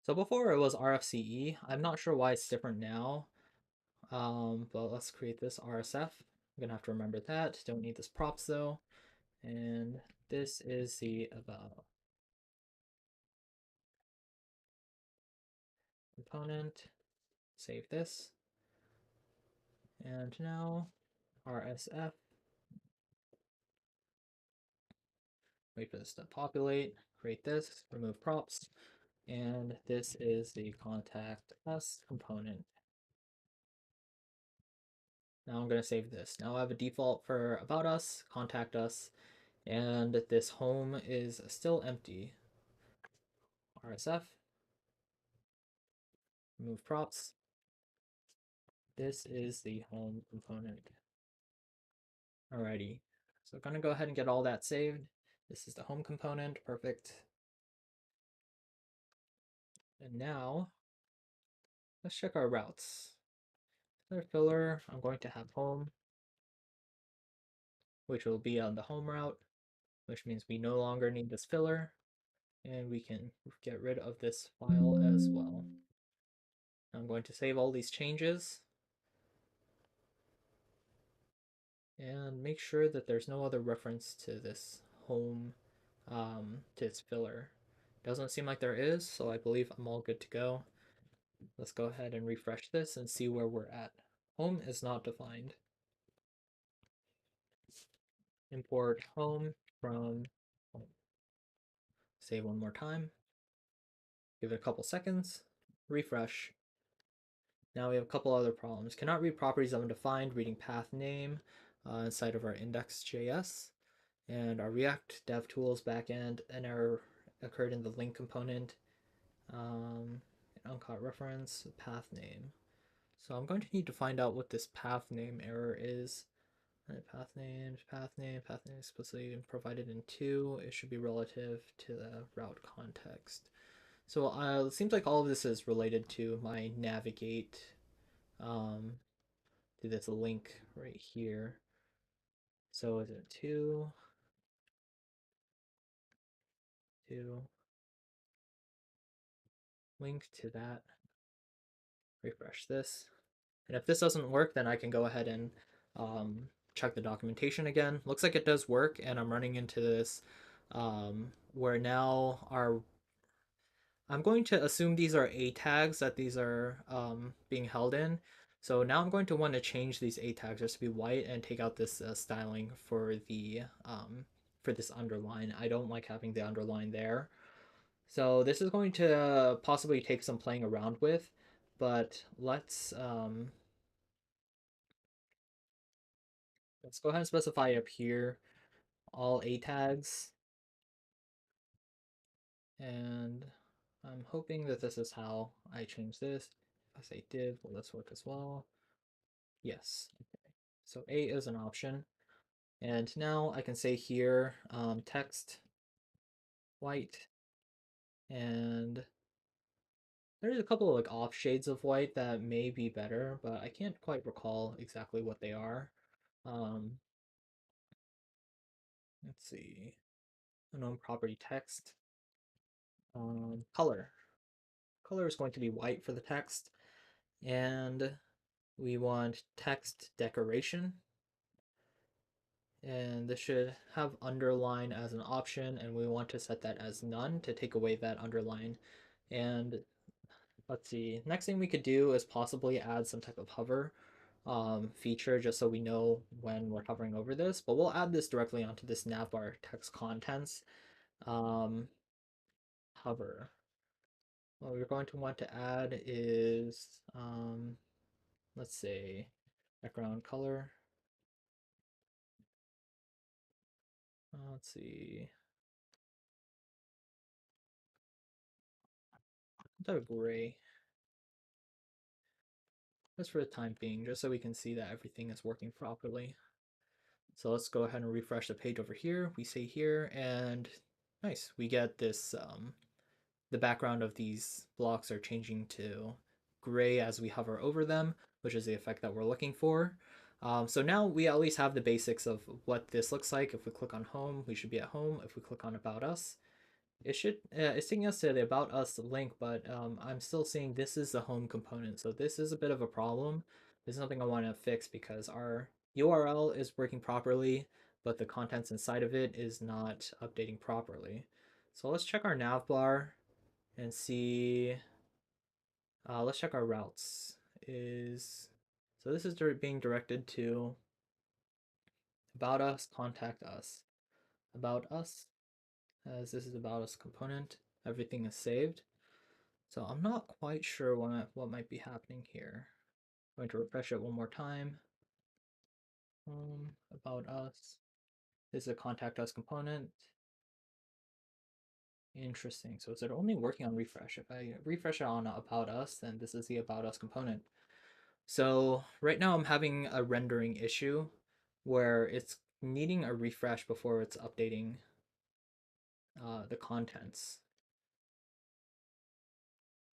so before it was RFCE. I'm not sure why it's different now. But let's create this RSF. I'm gonna have to remember that. Don't need this props though. And this is the about component. Save this. And now RSF. Wait for this to populate. Create this. Remove props. And this is the contact us component. Now I'm going to save this. Now I have a default for about us, contact us, and this home is still empty. RSF, remove props. This is the home component. Alrighty, so I'm going to go ahead and get all that saved. This is the home component, perfect. And now, let's check our routes. Filler, I'm going to have home, which will be on the home route, which means we no longer need this filler, and we can get rid of this file as well. I'm going to save all these changes and make sure that there's no other reference to this home, to its filler. Doesn't seem like there is, so I believe I'm all good to go. Let's go ahead and refresh this and see where we're at. Home is not defined. Import home from home. Save one more time. Give it a couple seconds. Refresh. Now we have a couple other problems. Cannot read properties undefined, reading path name inside of our index.js. And our React DevTools backend, an error occurred in the link component. Uncaught reference, path name. So I'm going to need to find out what this path name error is. Path name explicitly provided in 2. It should be relative to the route context. So it seems like all of this is related to my navigate to this link right here. So is it 2? 2. Link to that. Refresh this. And if this doesn't work, then I can go ahead and check the documentation again. Looks like it does work, and I'm running into this where now our I'm going to assume these are A tags that these are being held in. So now I'm going to want to change these A tags just to be white and take out this styling for this underline. I don't like having the underline there. So this is going to possibly take some playing around with, but let's go ahead and specify up here all A tags And I'm hoping that this is how I change this. If I say div, will this work as well? Yes. Okay. So A is an option. And now I can say here text white, and there's a couple of like off shades of white that may be better, but I can't quite recall exactly what they are. Um, let's see. Unknown property text. Color. Color is going to be white for the text. And we want text decoration. And this should have underline as an option, and we want to set that as none to take away that underline. And let's see, next thing we could do is possibly add some type of hover feature just so we know when we're hovering over this, but we'll add this directly onto this navbar text contents. Um, Hover. What we're going to want to add is, let's say, background color. Let's see, type of gray. Just for the time being, just so we can see that everything is working properly. So let's go ahead and refresh the page over here. We say here, and nice, we get this, the background of these blocks are changing to gray as we hover over them, which is the effect that we're looking for. So now we at least have the basics of what this looks like. If we click on home, we should be at home. If we click on about us, it's taking us to the about us link, but I'm still seeing this is the home component. So this is a bit of a problem. This is something I want to fix because our URL is working properly, but the contents inside of it is not updating properly. So let's check our nav bar and see. Let's check our routes. So this is being directed to about us, contact us. About us, as this is about us component, everything is saved. So I'm not quite sure what might be happening here. I'm going to refresh it one more time. About us. This is a contact us component. Interesting. So is it only working on refresh? If I refresh it on about us, then this is the about us component. So right now I'm having a rendering issue where it's needing a refresh before it's updating the contents,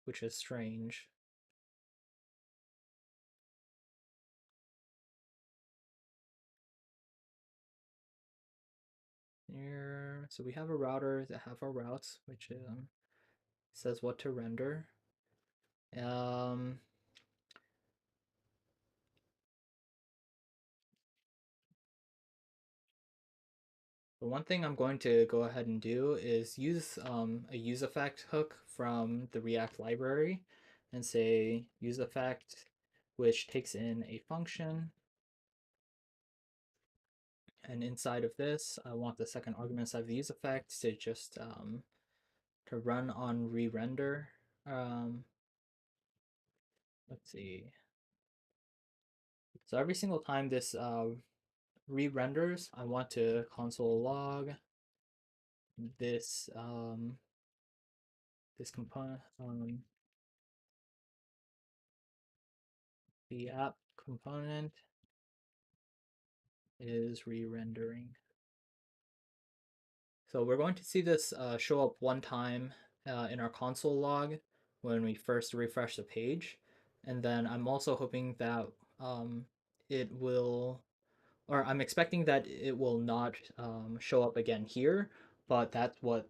which is strange. Here, so we have a router that have our routes, which says what to render. Um, the one thing I'm going to go ahead and do is use a use effect hook from the React library and say use effect, which takes in a function. And inside of this, I want the second argument inside of the use effect to just to run on re-render. Let's see. So every single time this re-renders, I want to console log this this component, the app component is re-rendering. So we're going to see this show up one time in our console log when we first refresh the page. And then I'm also hoping that it will, or I'm expecting that it will not show up again here, but that's what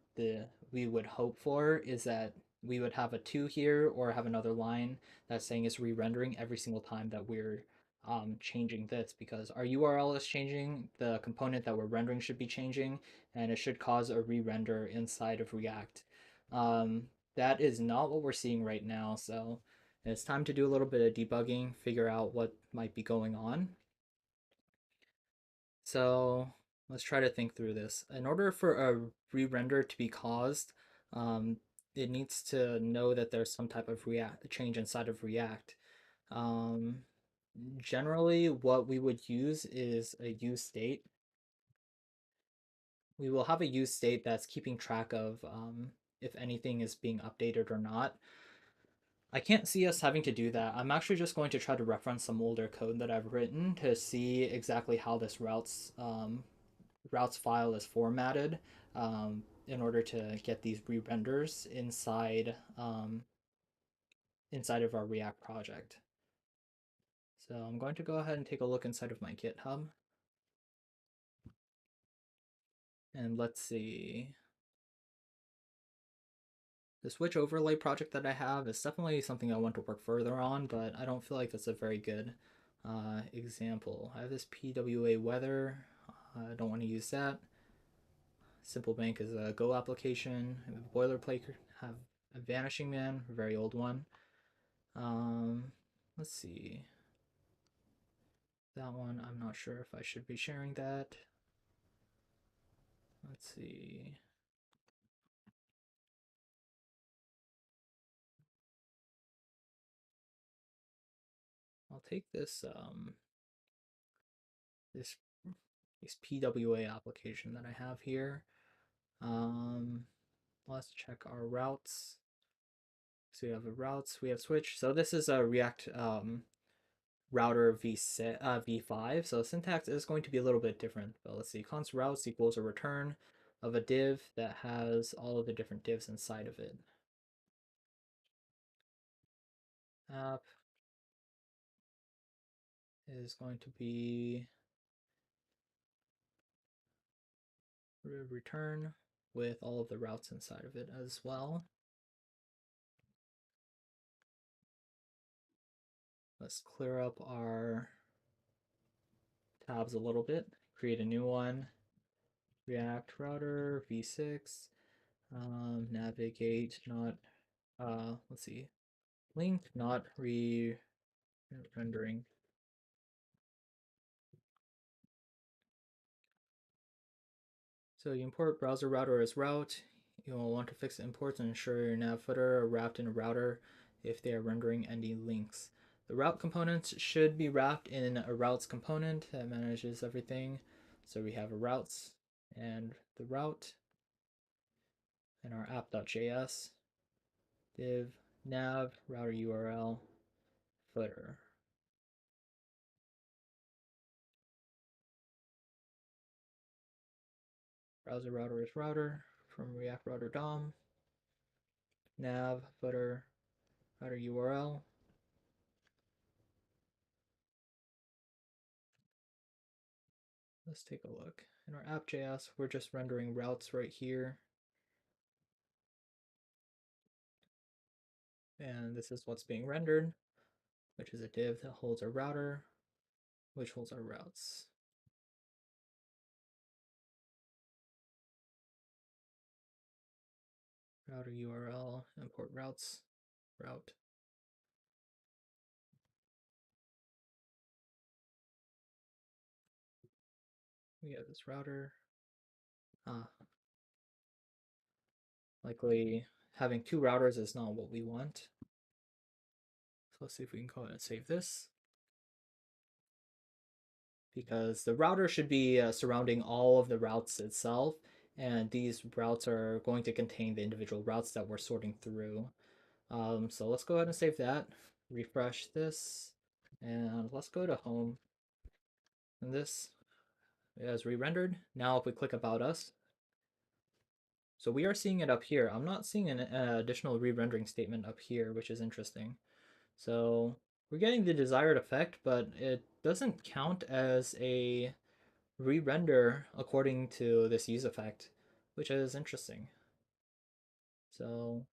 we would hope for, is that we would have a 2 here or have another line that's saying it's re-rendering every single time that we're changing this, because our URL is changing, the component that we're rendering should be changing, and it should cause a re-render inside of React. That is not what we're seeing right now, so it's time to do a little bit of debugging, figure out what might be going on. So let's try to think through this. In order for a re-render to be caused, um, it needs to know that there's some type of React change inside of React. Um, Generally, what we would use is a use state. We will have a use state that's keeping track of if anything is being updated or not. I can't see us having to do that. I'm actually just going to try to reference some older code that I've written to see exactly how this routes file is formatted in order to get these re-renders inside of our React project. So I'm going to go ahead and take a look inside of my GitHub. And let's see. The switch overlay project that I have is definitely something I want to work further on, but I don't feel like that's a very good example. I have this PWA weather. I don't want to use that. Simple Bank is a Go application. I have a boilerplate, have a Vanishing Man, a very old one. Um, let's see. That one, I'm not sure if I should be sharing that. Let's see. I'll take this this PWA application that I have here. Um, let's check our routes. So we have a routes, we have switch. So this is a React router v5. So syntax is going to be a little bit different. But let's see, const routes equals a return of a div that has all of the different divs inside of it. App is going to be return with all of the routes inside of it as well. Let's clear up our tabs a little bit, create a new one. React router v6, navigate, not, let's see, link, not rendering. So you import browser router as route. You'll want to fix the imports and ensure your nav footer are wrapped in a router if they are rendering any links. The route components should be wrapped in a routes component that manages everything. So we have a routes and the route and our app.js, div, nav, router URL, footer. Browser router is router from React Router DOM, nav, footer, router URL. Let's take a look. In our app.js, we're just rendering routes right here. And this is what's being rendered, which is a div that holds our router, which holds our routes. Router URL, import routes, route. We have this router. Likely having two routers is not what we want. So let's see if we can go ahead and save this. Because the router should be surrounding all of the routes itself, and these routes are going to contain the individual routes that we're sorting through. So let's go ahead and save that, refresh this, and let's go to home. And this is re-rendered. Now if we click About Us, so we are seeing it up here. I'm not seeing an additional re-rendering statement up here, which is interesting. So we're getting the desired effect, but it doesn't count as a re-render according to this use effect, which is interesting. So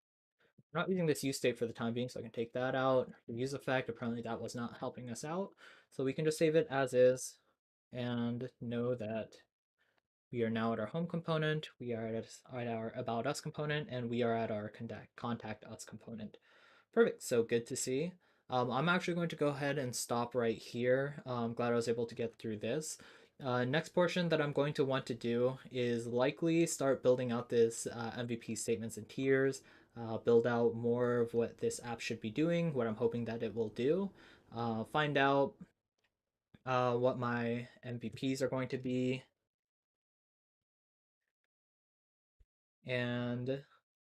I'm not using this use state for the time being, so I can take that out. The use effect, apparently that was not helping us out. So we can just save it as is and know that we are now at our home component, we are at our about us component, and we are at our contact us component. Perfect, so good to see. I'm actually going to go ahead and stop right here. I'm glad I was able to get through this. Next portion that I'm going to want to do is likely start building out this MVP statements and tiers, build out more of what this app should be doing, what I'm hoping that it will do, find out what my MVPs are going to be, and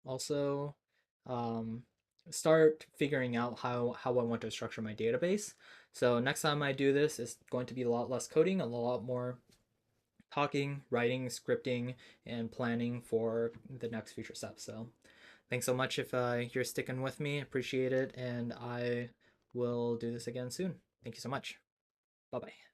also um, start figuring out how I want to structure my database. So next time I do this, it's going to be a lot less coding, a lot more talking, writing, scripting, and planning for the next future steps. So thanks so much if you're sticking with me. Appreciate it, and I will do this again soon. Thank you so much. Bye bye.